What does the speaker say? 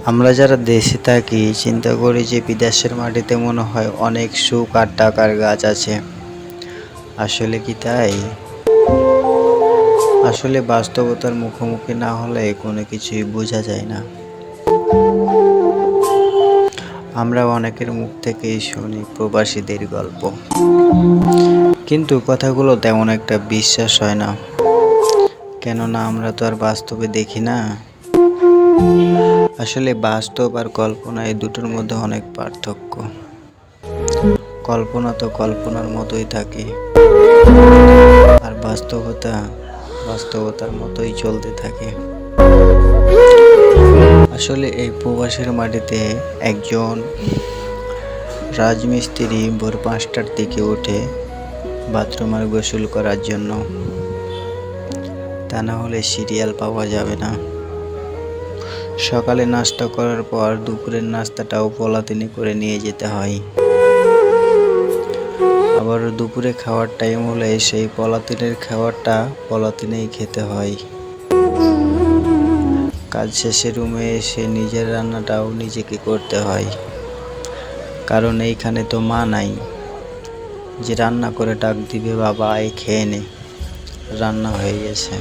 আমরা যারা দেশে থাকি চিন্তা করি যে বিদেশের মাটিতে মনে হয় অনেক সুখ আর টাকার গাছ আছে। আসলে কি তাই? আসলে বাস্তবতার মুখোমুখি না হলে কোনো কিছুই বোঝা যায় না। আমরা অনেকের মুখ থেকেই শুনি প্রবাসীদের গল্প, কিন্তু কথাগুলো তেমন একটা বিশ্বাস হয় না, কেননা আমরা তো আর বাস্তবে দেখি না। আসলে বাস্তব আর কল্পনা এই দুটোর মধ্যে অনেক পার্থক্য। কল্পনা তো কল্পনার মতোই থাকে, আর বাস্তবতা বাস্তবতার মতোই চলতে থাকে। আসলে এই প্রবাসের মাটিতে একজন রাজমিস্ত্রি ভোর 5টার দিকে উঠে বাথরুম আর গোসল করার জন্য, তা না হলে সিরিয়াল পাওয়া যাবে না। সকালে নাস্তা করার পর দুপুরের নাস্তাটাও পলাতিনে করে নিয়ে যেতে হয়। আবার দুপুরে খাওয়ার টাইম হলে সেই পলাতিনের খাবারটা পলাতিনেই খেতে হয়। কাজ শেষে রুমে এসে নিজের রান্নাটাও নিজেকে করতে হয়, কারণ এইখানে তো মা নাই যে রান্না করে ডাক দিবে, বাবা আয় খেয়ে নে, রান্না হয়ে গেছে।